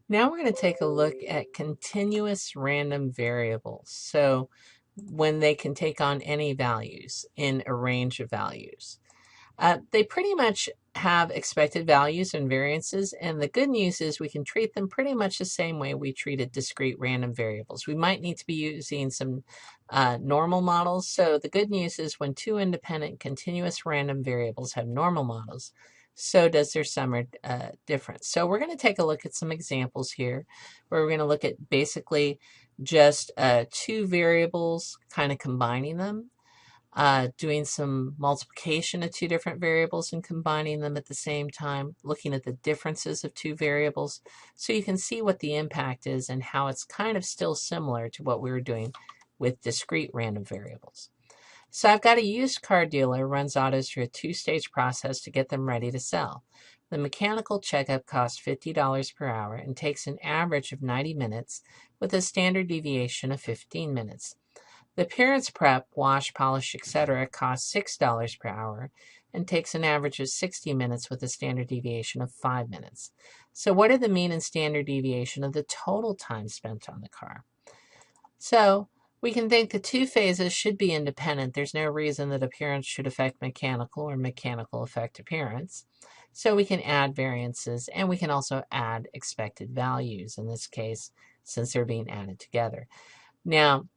Now we're going to take a look at continuous random variables. So when they can take on any values in a range of values. They pretty much have expected values and variances, and the good news is we can treat them pretty much the same way we treated discrete random variables. We might need to be using some normal models. So the good news is when two independent continuous random variables have normal models, so does their sum or difference. So we're going to take a look at some examples here where we're going to look at basically just two variables, kind of combining them, doing some multiplication of two different variables and combining them at the same time, looking at the differences of two variables so you can see what the impact is and how it's kind of still similar to what we were doing with discrete random variables. So I've got a used car dealer runs autos through a two-stage process to get them ready to sell. The mechanical checkup costs $50 per hour and takes an average of 90 minutes with a standard deviation of 15 minutes. The appearance prep, wash, polish, etc. costs $6 per hour and takes an average of 60 minutes with a standard deviation of 5 minutes. So what are the mean and standard deviation of the total time spent on the car? So we can think the two phases should be independent. There's no reason that appearance should affect mechanical or mechanical affect appearance. So we can add variances, and we can also add expected values in this case, since they're being added together. Now,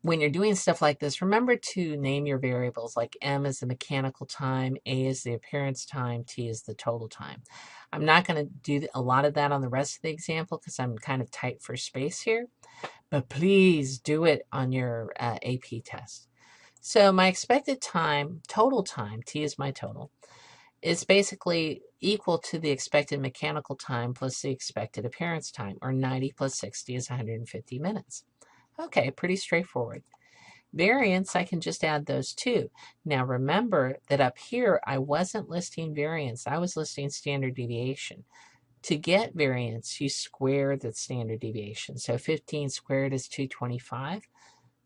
when you're doing stuff like this, remember to name your variables, like M is the mechanical time, A is the appearance time, T is the total time. I'm not going to do a lot of that on the rest of the example because I'm kind of tight for space here, but please do it on your AP test. So my expected time, total time, T is my total, is basically equal to the expected mechanical time plus the expected appearance time, or 90 plus 60 is 150 minutes. Okay, pretty straightforward. Variance, I can just add those two. Now remember that up here, I wasn't listing variance. I was listing standard deviation. To get variance, you square the standard deviation. So 15 squared is 225,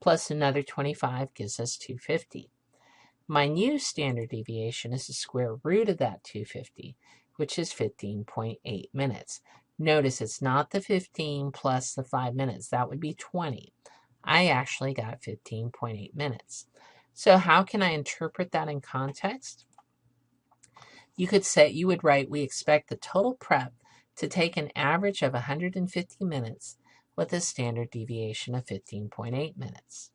plus another 25 gives us 250. My new standard deviation is the square root of that 250, which is 15.8 minutes. Notice it's not the 15 plus the 5 minutes. That would be 20. I actually got 15.8 minutes. So how can I interpret that in context? You could say, you would write, we expect the total prep to take an average of 150 minutes with a standard deviation of 15.8 minutes.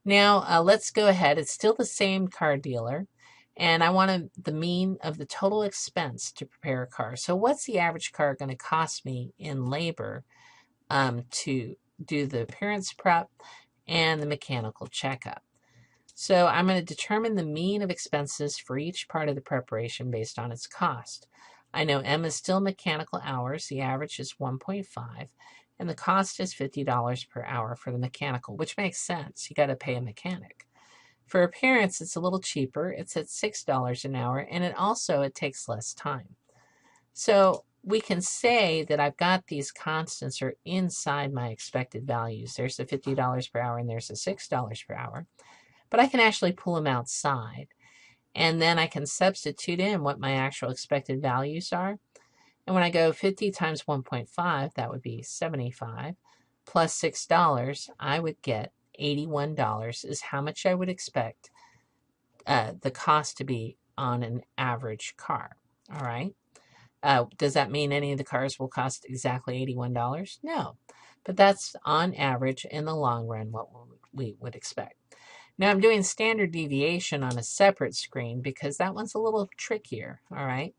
Now, let's go ahead. It's still the same car dealer, and I want the mean of the total expense to prepare a car. So what's the average car going to cost me in labor to do the appearance prep and the mechanical checkup? So I'm going to determine the mean of expenses for each part of the preparation based on its cost. I know M is still mechanical hours. The average is 1.5, and the cost is $50 per hour for the mechanical, which makes sense. You got to pay a mechanic. For appearance, it's a little cheaper. It's at $6 an hour, and it takes less time. So we can say that I've got these constants are inside my expected values. There's the $50 per hour, and there's the $6 per hour. But I can actually pull them outside, and then I can substitute in what my actual expected values are. And when I go 50 times 1.5, that would be 75, plus $6, I would get $81 is how much I would expect the cost to be on an average car. All right. Does that mean any of the cars will cost exactly $81? No. But that's on average in the long run what we would expect. Now I'm doing standard deviation on a separate screen because that one's a little trickier, all right?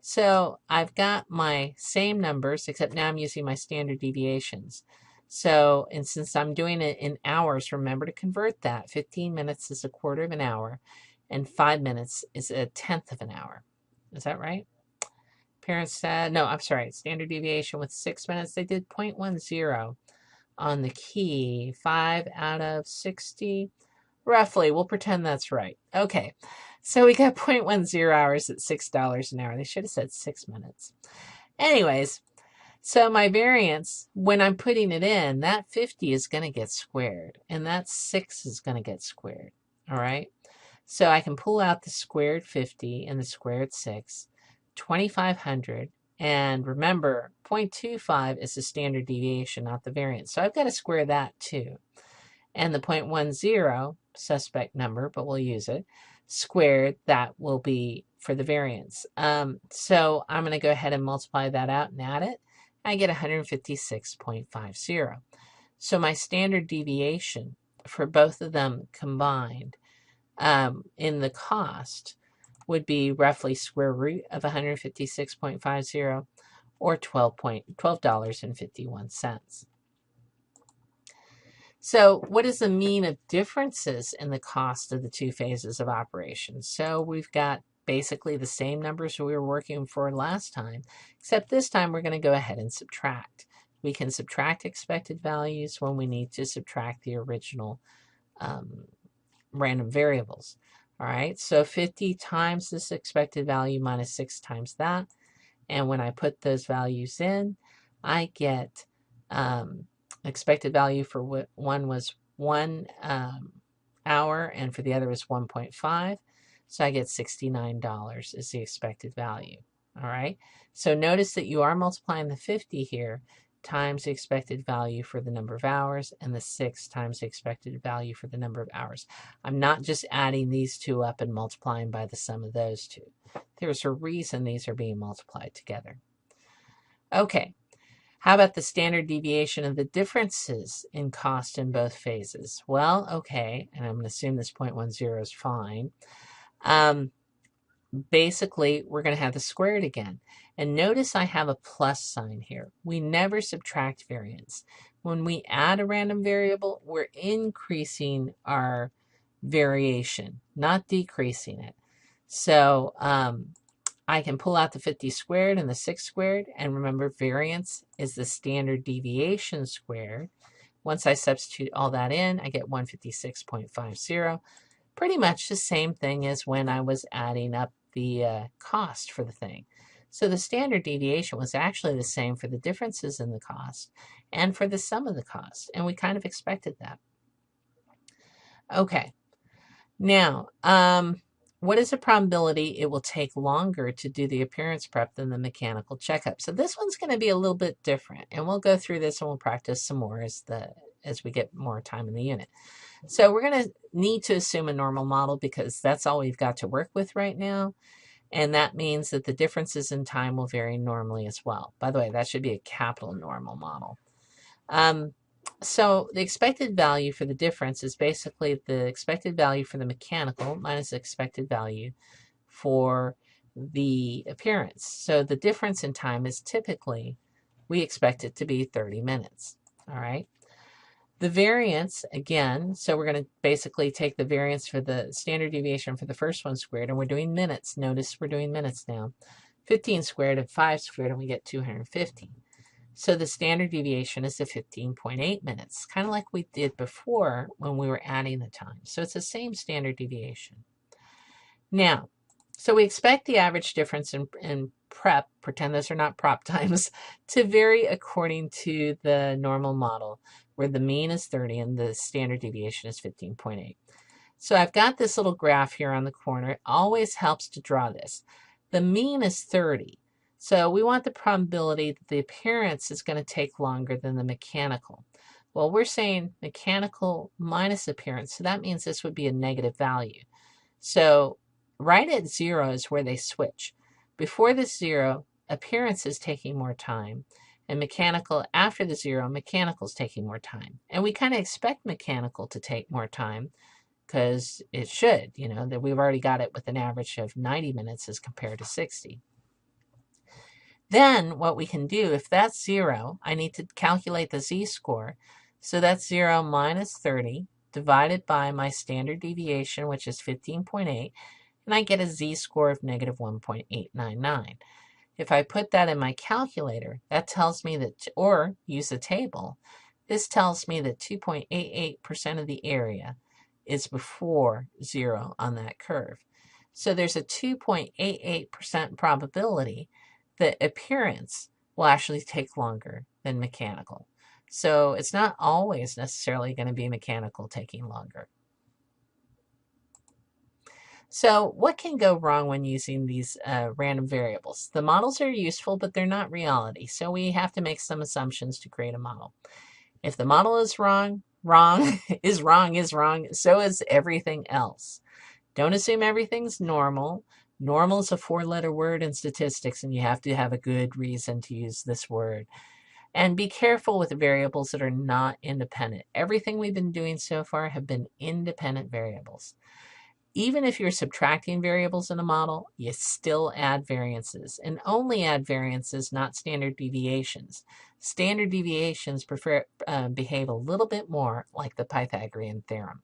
So I've got my same numbers, except now I'm using my standard deviations. So, and since I'm doing it in hours, remember to convert that. 15 minutes is a quarter of an hour, and 5 minutes is a tenth of an hour. Is that right? Parents said, no, I'm sorry, standard deviation with 6 minutes, they did 0.10 on the key, 5 out of 60. Roughly, we'll pretend that's right. Okay, so we got 0.10 hours at $6 an hour. They should have said 6 minutes. Anyways, so my variance, when I'm putting it in, that 50 is going to get squared, and that 6 is going to get squared, all right? So I can pull out the squared 50 and the squared 6. 2,500 And remember, 0.25 is the standard deviation, not the variance. So I've got to square that too. And the 0.10, suspect number, but we'll use it, squared, that will be for the variance. So I'm going to go ahead and multiply that out and add it. I get 156.50. So my standard deviation for both of them combined in the cost would be roughly square root of 156.50 or $12.51. So what is the mean of differences in the cost of the two phases of operation? So we've got basically the same numbers we were working for last time, except this time we're going to go ahead and subtract. We can subtract expected values when we need to subtract the original random variables. All right, so 50 times this expected value minus 6 times that. And when I put those values in, I get expected value for one was 1 hour and for the other was 1.5. So I get $69 is the expected value. All right. So notice that you are multiplying the 50 here times the expected value for the number of hours and the 6 times the expected value for the number of hours. I'm not just adding these two up and multiplying by the sum of those two. There's a reason these are being multiplied together. Okay. How about the standard deviation of the differences in cost in both phases? Well, okay, and I'm going to assume this 0.10 is fine. Basically, we're going to have the squared again. And notice I have a plus sign here. We never subtract variance. When we add a random variable, we're increasing our variation, not decreasing it. So I can pull out the 50 squared and the 6 squared, and remember variance is the standard deviation squared. Once I substitute all that in, I get 156.50. Pretty much the same thing as when I was adding up the cost for the thing. So the standard deviation was actually the same for the differences in the cost and for the sum of the cost, and we kind of expected that. Okay, now, what is the probability it will take longer to do the appearance prep than the mechanical checkup? So this one's going to be a little bit different, and we'll go through this and we'll practice some more as we get more time in the unit. So we're going to need to assume a normal model because that's all we've got to work with right now. And that means that the differences in time will vary normally as well. By the way, that should be a capital normal model. So the expected value for the difference is basically the expected value for the mechanical minus the expected value for the appearance. So the difference in time is typically, we expect it to be 30 minutes. All right. The variance, again, so we're going to basically take the variance for the standard deviation for the first one squared, and we're doing minutes. Notice we're doing minutes now. 15 squared and 5 squared, and we get 250. So the standard deviation is the 15.8 minutes, kind of like we did before when we were adding the time. So it's the same standard deviation. Now, so we expect the average difference in prep, pretend those are not prop times, to vary according to the normal model, where the mean is 30 and the standard deviation is 15.8. So I've got this little graph here on the corner. It always helps to draw this. The mean is 30. So we want the probability that the appearance is going to take longer than the mechanical. Well, we're saying mechanical minus appearance, so that means this would be a negative value. So right at 0 is where they switch. Before the 0, appearance is taking more time, and mechanical after the 0, mechanical is taking more time. And we kind of expect mechanical to take more time because it should, that we've already got it with an average of 90 minutes as compared to 60. Then what we can do, if that's 0, I need to calculate the z-score. So that's 0 minus 30 divided by my standard deviation, which is 15.8, and I get a z-score of negative 1.899. If I put that in my calculator, that tells me that, or use a table, this tells me that 2.88% of the area is before 0 on that curve. So there's a 2.88% probability that appearance will actually take longer than mechanical. So it's not always necessarily going to be mechanical taking longer. So what can go wrong when using these random variables? The models are useful, but they're not reality. So we have to make some assumptions to create a model. If the model is wrong, wrong is wrong is wrong, so is everything else. Don't assume everything's normal. Normal is a 4-letter word in statistics, and you have to have a good reason to use this word. And be careful with variables that are not independent. Everything we've been doing so far have been independent variables. Even if you're subtracting variables in a model, you still add variances, and only add variances, not standard deviations. Standard deviations behave a little bit more like the Pythagorean theorem.